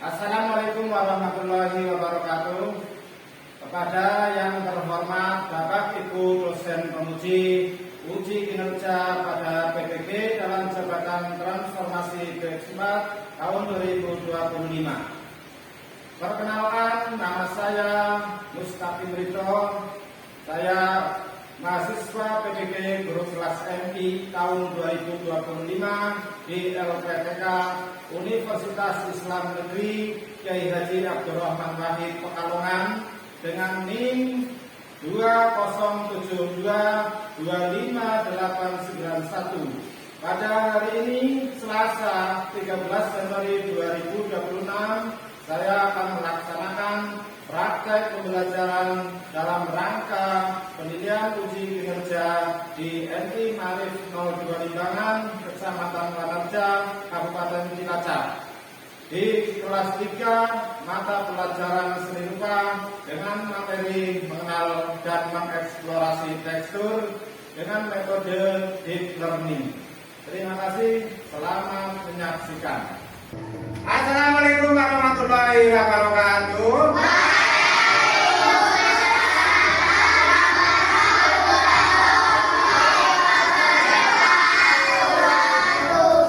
Assalamualaikum warahmatullahi wabarakatuh. Kepada yang terhormat Bapak Ibu dosen penguji uji kinerja pada PPG dalam jabatan transformasi BX4 tahun 2025. Perkenalkan, nama saya Mustaqim Ridho. Saya mahasiswa PPG guru kelas MI tahun 2025 di LPTK Universitas Islam Negeri Kiai Haji Abdurrahman Wahid Pekalongan dengan NIM 207225891. Pada hari ini Selasa 13 Januari 2026 saya akan melaksanakan praktek pembelajaran dalam rangka penilaian uji kinerja di MI Marif 02 Limbangan, Kecamatan Wanarja, Kabupaten Cilacap. Di kelas 3 mata pelajaran seni rupa dengan materi mengenal dan mengeksplorasi tekstur dengan metode deep learning. Terima kasih, selamat menyaksikan. Assalamualaikum warahmatullahi wabarakatuh.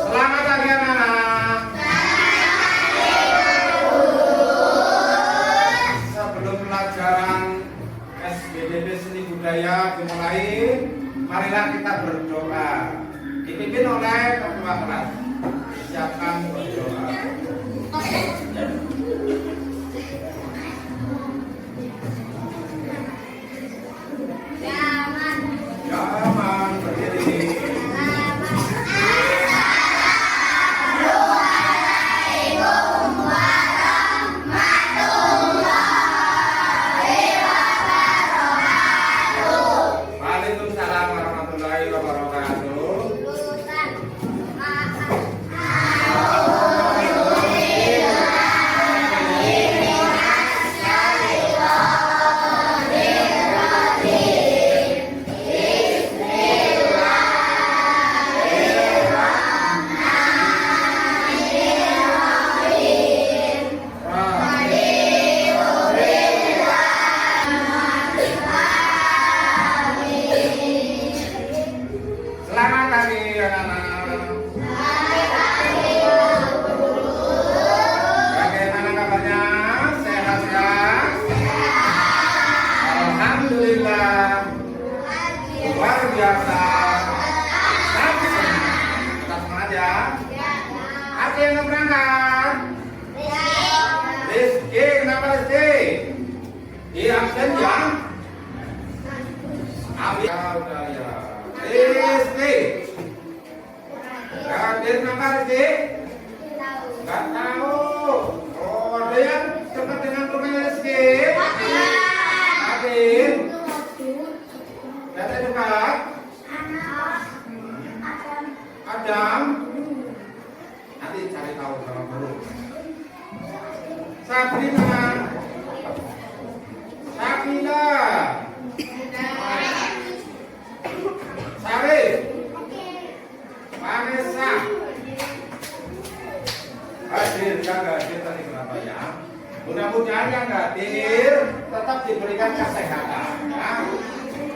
Selamat pagi anak-anak. Sebelum pelajaran SBDP Seni Budaya dimulai, marilah kita berdoa. Dipimpin oleh ketua kelas. Siapkan berdoa. Jangan berdiri. Waalaikumsalam warahmatullahi wabarakatuh. Selamat pagi anak-anak. Bagaimana kabarnya? Sehat ya? Alhamdulillah. Luar biasa. Kita semangat ya. Ada yang mau berangkat? Rizky, kenapa Rizky? Di absen ya? Ya udah ya. Rizky, hadir nama Rizky? Enggak tahu. Oh, ada yang dekat dengan rumahnya Rizky? Hadir. Ada dekat? Adam. Nanti cari tahu sama guru. Sabrina. Sabila. Sarif, Vanessa, hadir yang nggak hadir tadi kenapa ya? Mudah-mudahan yang nggak hadir tetap diberikan kesehatan, ya.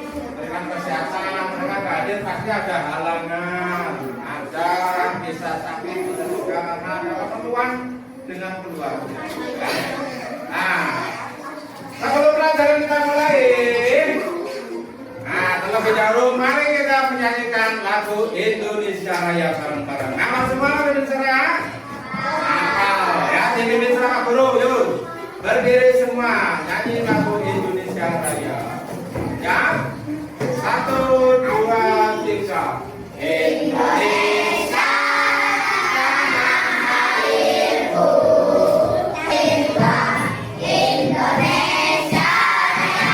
Diberikan kesehatan, mereka nggak hadir pasti ada halangan, ada bisa sakit, bisa juga karena ada keperluan dengan keluarga. Nah, sebelum pelajaran kita mulai. Nah, terlebih dahulu mari kita menyanyikan lagu Indonesia Raya bareng-bareng. Nama semua Indonesia Raya? Ya, dipimpin sama guru, yuk. Berdiri semua, nyanyi lagu Indonesia Raya. Ya, 1, 2, 3. Indonesia tanah airku. Indonesia Raya,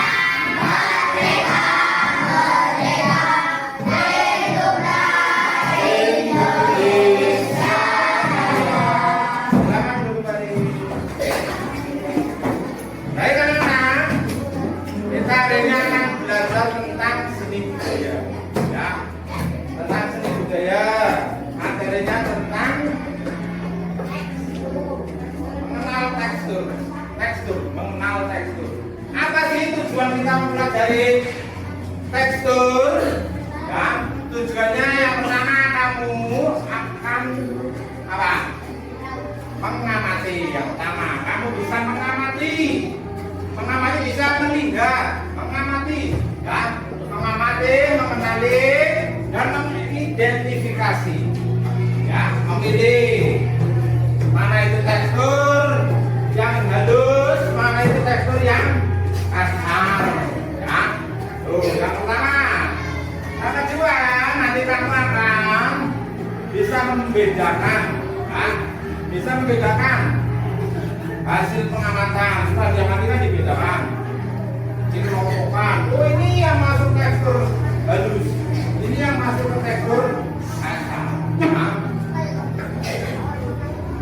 merdeka, merdeka, hiduplah Indonesia Raya. Selamat berkembali. Baik anak-anak. tekstur, mengenal tekstur. Apa sih tujuan kita mempelajari tekstur? Ya, tujuannya yang pertama kamu akan apa? Mengamati. Yang pertama, kamu bisa mengamati. Mengamati bisa melihat, mengamati, ya, mengamati, mengenali, dan mengidentifikasi. Ya, memilih mana itu tekstur yang halus, mana itu tekstur yang kasar. Ya, tuh yang pertama. Yang kedua, nanti kamu akan bisa membedakan, ya, bisa membedakan hasil pengamatan. Setelah diamati kan dibedakan, dikelompokkan. Oh, ini yang masuk tekstur halus, ini yang masuk ke tekstur kasar. Nah,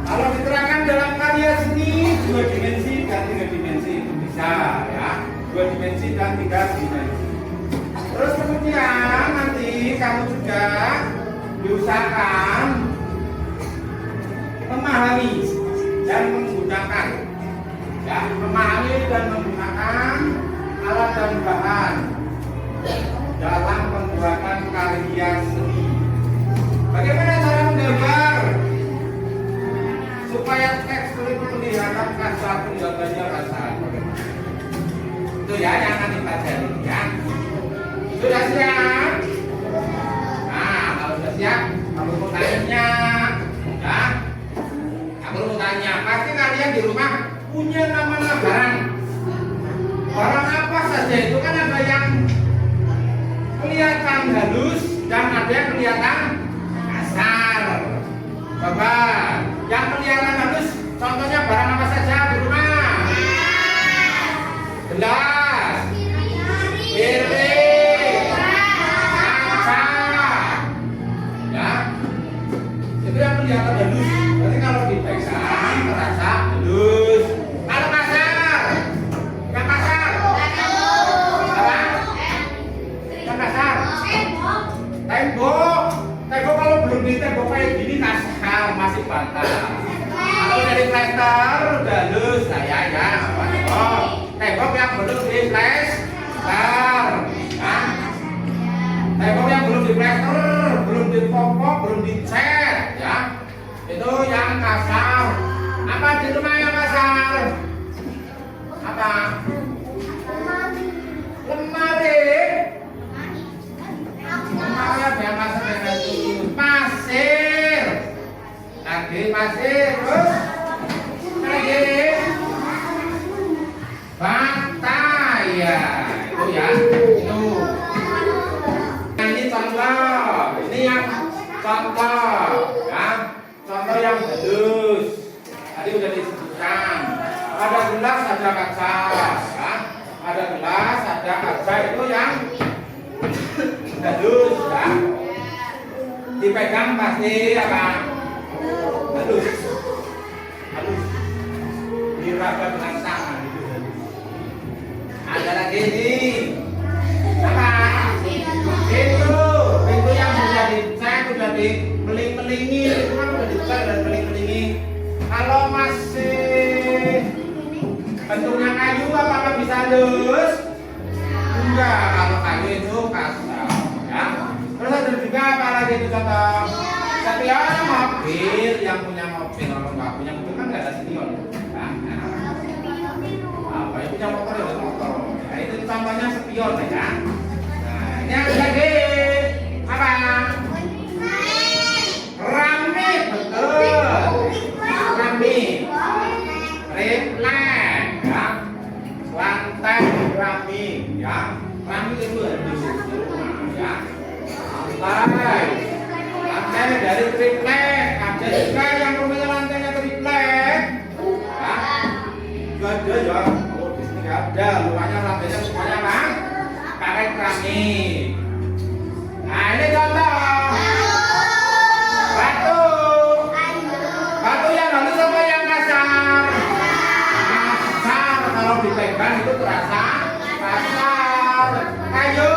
kalau diterangkan dalam karya seni 2 dimensi dan 3 dimensi itu bisa, ya, 2 dimensi dan 3 dimensi. Terus kemudian nanti kamu juga diusahakan memahami dan menggunakan, ya, memahami dan menggunakan alat dan bahan dalam pembuatan karya seni. Bagaimana cara menggambar supaya tekstur itu kelihatan kasar, penjabarannya kasar? Itu ya yang nanti pelajari, ya. Sudah siap? Nah, kalau sudah siap, kamu mau tanya, ya. Kamu mau tanya, pasti kalian di rumah punya nama-nama barang. Barang apa saja itu kan ada yang kelihatan halus dan ada yang kelihatan kasar. Coba, yang kelihatan halus, contohnya barang apa saja di rumah? Gelas, piring, kaca, ya. Itu yang kelihatan halus. Berarti kalau dipegang terasa halus. Kalau kasar, yang kasar, apa? Yang kasar, tembok. Tembok kalau belum ditembok kayak gini kasar, masih bata. Kalau dari plester udah halus, saya ya. Oh, tembok yang belum diplester, ya. Tembok yang belum diplester, belum dipopok, belum dicat, ya. Itu yang kasar. Apa di rumah yang kasar? Apa? Lemari. Lemari ada yang kasar dengan itu. Pasir. Lagi pasir. Terus lagi bata, ya. Itu ya. Itu. Nah, ini contoh. Ini yang contoh, ya. Contoh yang halus. Tadi udah disebutkan. Ada gelas, ada kaca, ya. Ada gelas, ada kaca, itu yang halus, ya. Dipegang pasti apa? Halus. Halus. Diraba dengan tangan itu halus. Ada lagi nih. Apa? Pintu yang sudah dicat, sudah dimeling-melingi, itu kan sudah dicat dan meling-melingi. Kalau masih bentuknya kayu, apakah bisa halus? Enggak, kalau kayu itu kasar, ya. Terus ada juga apa lagi itu contoh? Spion mobil, yang punya mobil, kalau nggak punya mobil kan nggak ada spion, ya. Apa yang punya motor ya motor. Nah, itu contohnya spion, ya. Nah, ini ada lagi apa? Keramik, betul. Keramik, refleks, ya. Lantai keramik, ya. Keramik itu harus di rumah, ya. Lantai dari triplek. Ada juga yang punya lantainya triplek, ya. Ada ya. Oh, di sini nggak ada. Rumahnya lantainya semuanya apa? Pakai keramik. Nah, ini contoh batu. Batu yang halus apa yang kasar? Kasar. Kalau dipegang itu terasa kasar. Kayu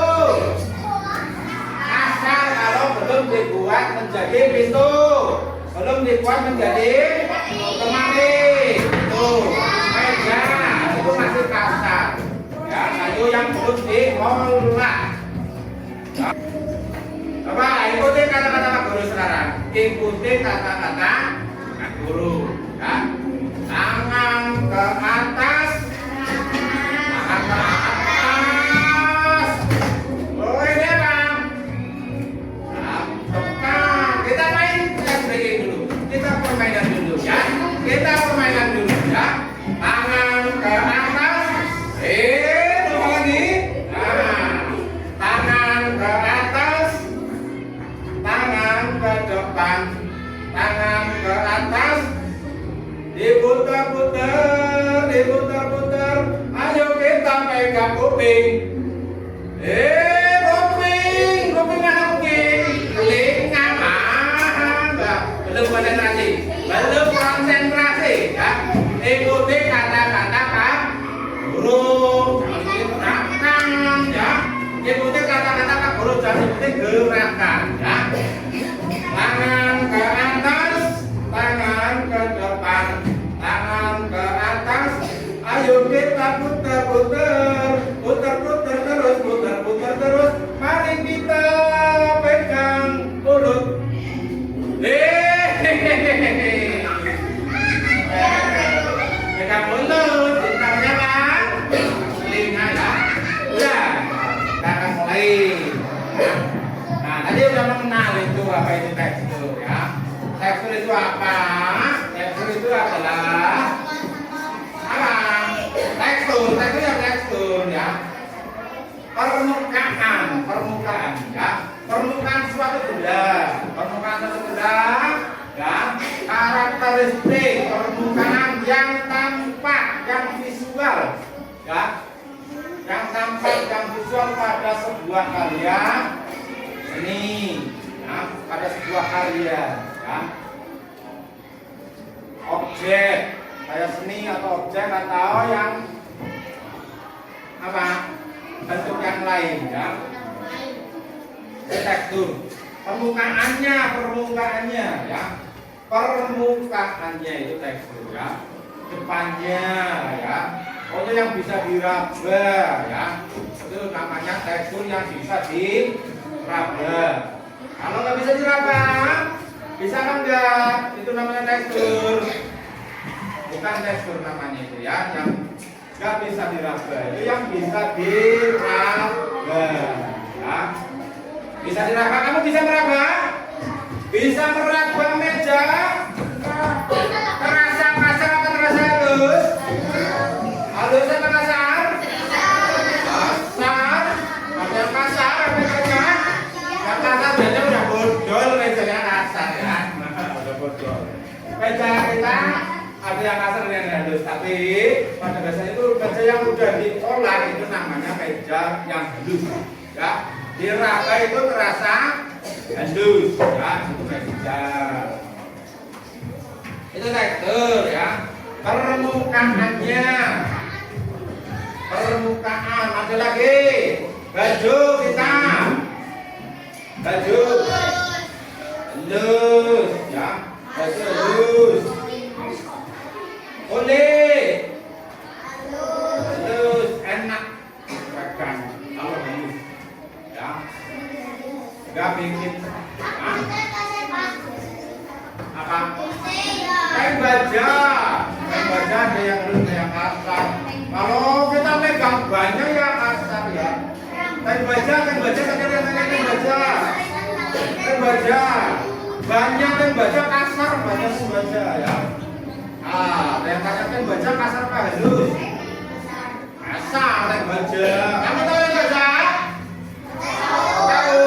kasar kalau belum dibuat menjadi pintu, belum dibuat menjadi lemari. Itu meja. ikuti kata-kata guru, ya. Tangan ke atas, tangan ke atas. Oh ini bang, tekan. Kita main breaking dulu. Kita permainan dulu, ya. Kita permainan dulu, ya. Tangan ke atas, lagi. Nah, tangan ke atas, tangan ke depan, tangan ke atas, diputar-putar, diputar-putar. Ayo kita pegang kuping. Kuping mana kuping? Telinga enggak, belum konsentrasi, belum konsentrasi, ya. Ikuti kata-kata Pak Guru, jangan gerakan, ya. Ikuti kata-kata Pak Guru, jangan ikuti gerakan, ya. Tangan ke atas, tangan ke depan, tangan ke atas. Ayo kita putar-putar, putar-putar terus, putar-putar terus. Mari kita pegang mulut. Pegang mulut, ditanya kan? Telinga, ya. Udah, kita akan mulai. Nah, tadi udah mengenal itu apa itu tekstur, ya. Tekstur itu apa? Tekstur itu adalah apa? Tekstur yang tekstur, ya. Permukaan, ya. Permukaan suatu benda, ya. Karakteristik permukaan yang tampak, yang visual, ya. Yang tampak, yang visual pada sebuah karya seni, ya. Pada sebuah karya, ya. Objek kayak seni atau objek atau yang apa, bentuk yang lain, ya. Tekstur permukaannya, ya. Permukaannya itu tekstur, ya. Depannya, ya. Pokoknya yang bisa diraba, ya. Itu namanya tekstur yang bisa diraba. Kalau nggak bisa diraba, bisa kan enggak? Itu namanya tekstur. Bukan tekstur namanya itu, ya. Yang nggak bisa diraba itu yang bisa diraba, ya. Bisa diraba. Kamu bisa meraba? Bisa meraba meja? Terasa kasar atau terasa halus? Halus atau kasar? Kasar. Ada yang kasar, ada yang kasar. Yang kasar biasanya udah bodol, mejanya kasar, ya. Udah bodol. Meja kita ada yang kasar dan yang halus, tapi pada dasarnya itu meja yang udah diolah itu namanya meja yang halus, ya. Diraba itu terasa halus, ya. Itu meja. Itu tekstur, ya. Permukaannya, permukaan. Ada lagi baju kita, baju halus, ya. Baju halus. Kulit halus, enak pegang kalau halus, ya. Gak bikin apa? Kain baja ada yang halus, ada yang kasar. Kalau kita pegang banyak ya kasar, ya. Kain baja kain baja, banyak kain baja kasar, banyak kain baja, ya. Ada yang katakan baja kasar apa halus? Kasar yang baja. Kamu tahu yang baja? Tahu?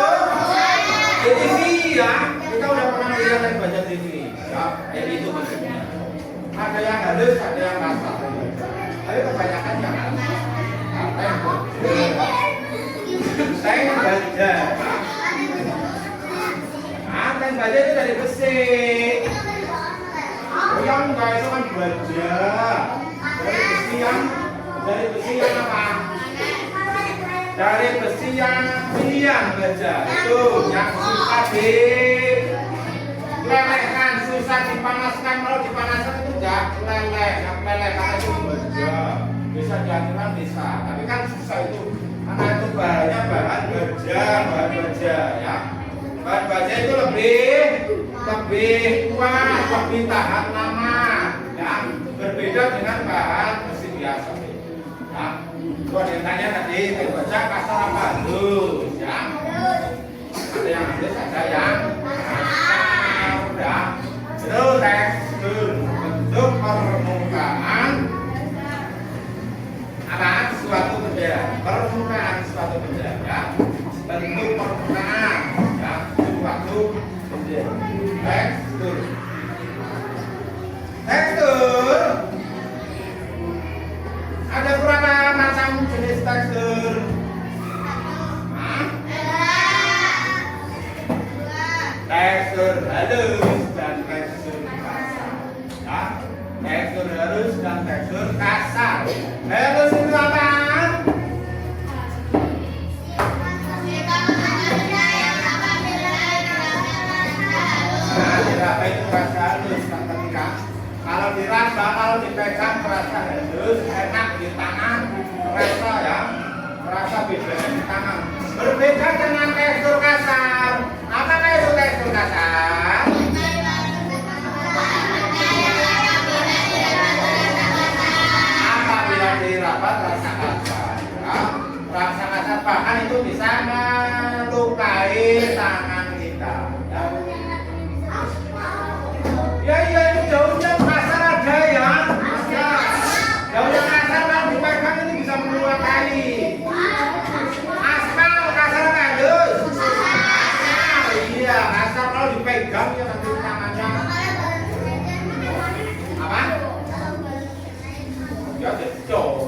Di TV, ya. Kita udah pernah lihat yang baja TV, ya. Kayak gitu bentuknya. Ada yang halus, ada yang kasar. Tapi kebanyakan yang halus. Apa yang saya baja. Kain baja itu dari besi. Yang enggak itu kan baja dari besi yang apa? Dari besi yang pilihan baja itu yang susah dilelehkan, susah dipanaskan. Kalau dipanaskan itu enggak leleh, yang leleh karena itu baja bisa dihancurkan bisa, tapi kan susah itu karena itu bahannya bahan baja, ya. Bahan baja itu lebih lebih kuat, lebih tahan lama, ya. Berbeda dengan bahan besi biasa. Ya. Kalau ditanya tadi, baca kasar apa halus, ya. Ada yang halus, ada yang kasar, ya. Terus tekstur bentuk permukaan apa suatu benda, permukaan suatu benda, ya. Bentuk permukaan, ya, suatu benda. Tekstur ada berapa macam jenis tekstur? Tekstur halus dan tekstur kasar, ya. Tekstur halus dan tekstur kasar. Halus itu apa? Apa itu terasa halus, ketika kalau diraba, kalau dipegang terasa halus, enak di tangan, terasa, ya, terasa beda di tangan. Berbeda dengan tekstur kasar. Apakah itu tekstur kasar? Apabila diraba terasa kasar, ya. Terasa kasar, bahkan itu bisa melukai tangan kita, ya. Ya itu daunnya kasar ada, ya. Daunnya kasar kan dipegang ini bisa melukai. Aspal kasar halus. Iya kasar kalau dipegang ya nanti tangannya. Apa? Ya jauh.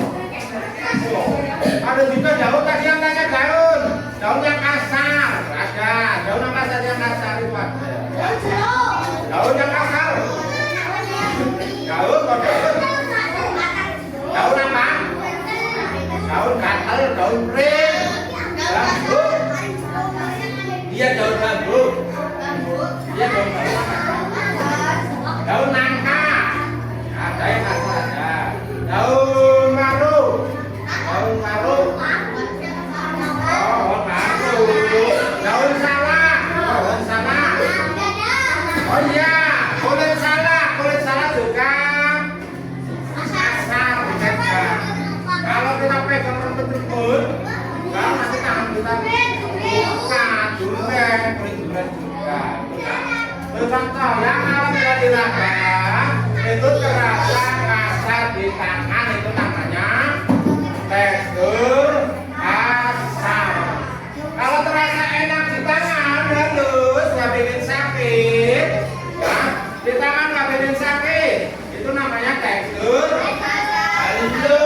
Ada juga daun tadi yang tanya daun. Daun yang kasar ada. Daun apa saja yang kasar itu ada. Daun yang kasar. Daun apa? Daun apa? Daun gatal, daun kering, gambut. Iya daun gambut. Iya daun gambut. Daun nangka. Ada yang kasar ada. Daun maru. Daun maru. Oh maru. Daun salah. Daun salah. Oh iya. Kulit salah juga kasar dipegang. Kalau kita pegang betul-betul, kalau nanti tangan kita buka, duren, duren juga. Contoh yang kalau tidak diraba, itu terasa kasar di tangan, itu namanya tekstur kasar. Kalau terasa enak di tangan, halus, nggak bikin sakit, ya. Di tangan nggak bikin sakit, itu namanya tekstur halus.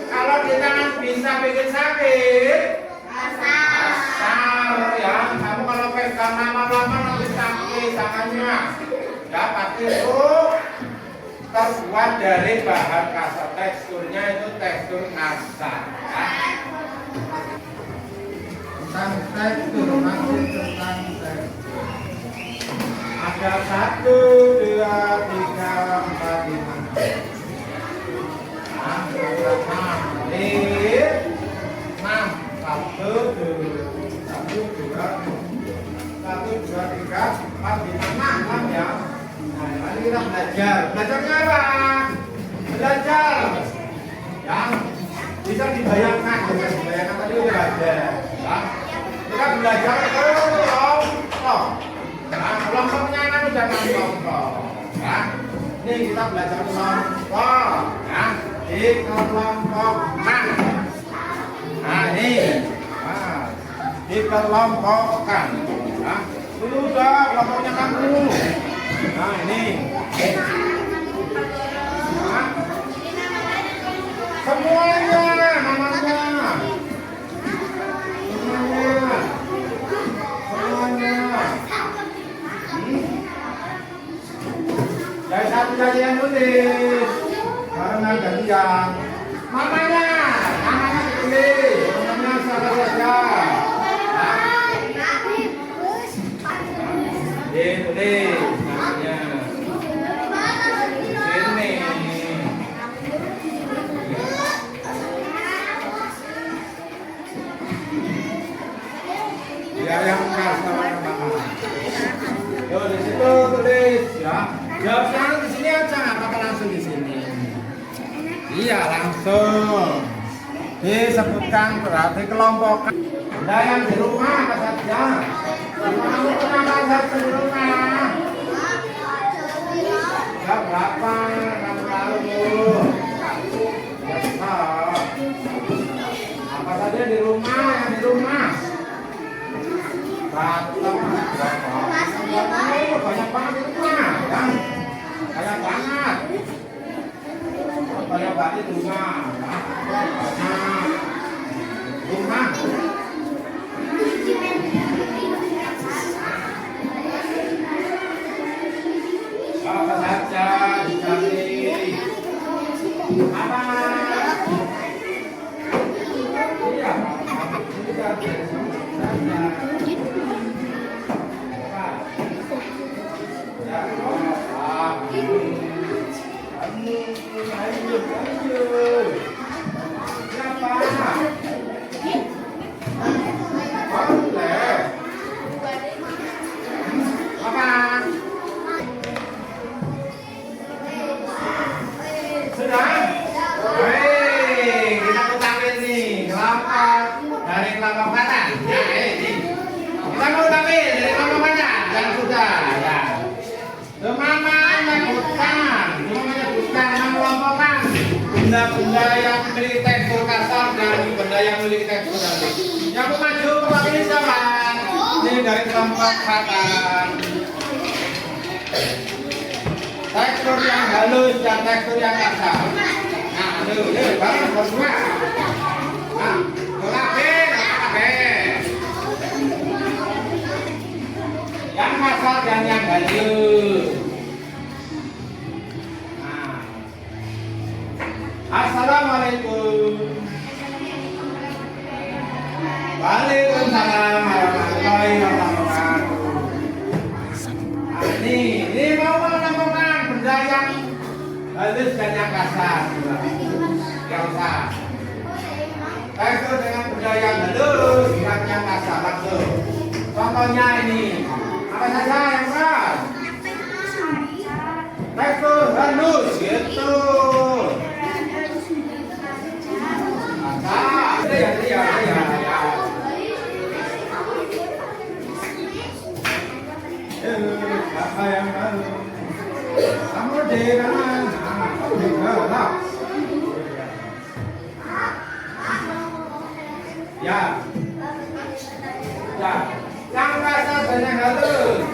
Kalau di tangan bisa bikin sakit, kasar, ya. Kamu kalau pegang lama-lama nanti sakit tangannya, ya pasti itu terbuat dari bahan kasar. Teksturnya itu tekstur kasar, ya. Tentang tekstur, masih tentang tekstur. Ada 1, 2, 3, 4, 5. Nah, 6. 1, 2, 3, 4, 5, 6 ya. Nah, mari kita belajar. Belajarnya apa? Belajar yang bisa dibayangkan. Dibayangkan tadi udah ada. Ya. Kita belajar kelompok. Nah, kelompoknya kan udah kelompok. Ya. Ini kita belajar kelompok. Ya. Di kelompokkan. Nah, ini. Nah, dikelompokkan. Ya. Dulu udah kelompoknya kamu. Nah, ini. Nah. Semuanya namanya. Semuanya. Dari satu saja yang nulis. Karena gantian. Namanya ditulis. Namanya salah saja. Ditulis namanya. Sini. Ya yang kasar sama. ya langsung disebutkan berarti kelompok. Nah yang di rumah apa saja? Kamu pernah saja di rumah? Gak berapa kamu lalu? Apa saja di rumah? Yang di rumah? Batam, banyak banget di rumah, ya? Banyak banget. Banyak banget di rumah. Rumah. Apa saja dicari? Apa? Iya. Dari kelapa patah, ya ini. Kita mau tampil dari kelapa patah, dan sudah, ya. Namanya mengelompokkan benda-benda yang memiliki tekstur kasar dan benda yang memiliki tekstur halus. Yang maju kelompok ini siapa? Ini dari kelompok patah. Tekstur yang halus dan tekstur yang kasar. Nah, bareng berdua. Nah, yang kasar dan yang halus. Nah. Assalamualaikum. Waalaikumsalam warahmatullahi wabarakatuh. Nah, ini mau menemukan benda yang halus dan yang kasar. Yang usah. Tekstur dengan benda yang halus dan yang kasar langsung. Contohnya ini. Apa saja yang keras? Tekstur halus gitu. Ya. Apa yang halus? Kamu di kanan. Di kanan. Ya. Yang kasar dan yang halus.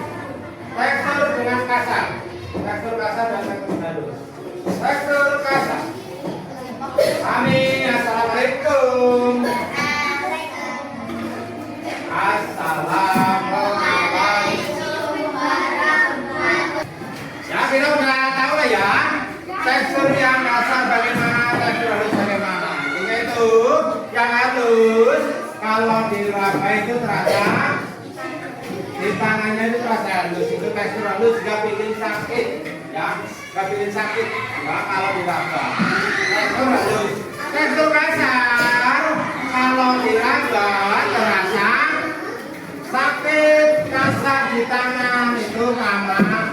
Tekstur dengan kasar. Tekstur kasar dan tekstur halus. Tekstur kasar. Amin. Assalamualaikum. Assalamualaikum. Ya kita udah tahu lah ya. Tekstur yang kasar bagaimana, tekstur halus bagaimana. Yaitu yang halus kalau diraba itu terasa, di tangannya itu terasa halus. Itu tekstur halus nggak bikin sakit, ya nggak bikin sakit. Ya kalau diraba. Tekstur halus. Tekstur kasar kalau diraba terasa sakit, kasar di tangan itu namanya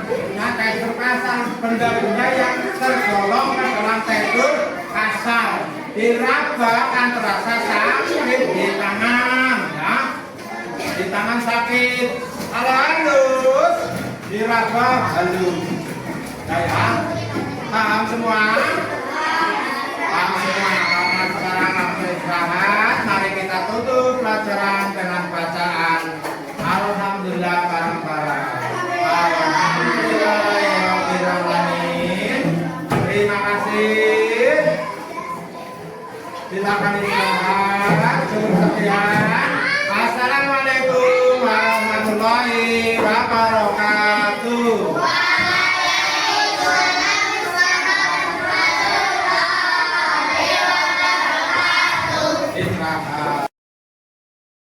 tekstur kasar. Benda-benda yang tergolong ke dalam tekstur kasar diraba kan terasa sakit di tangan, ya di tangan sakit. Kalau halus diraba halus, ya paham semua? Paham semua. Karena sekarang langsung istirahat, mari kita tutup pelajaran dengan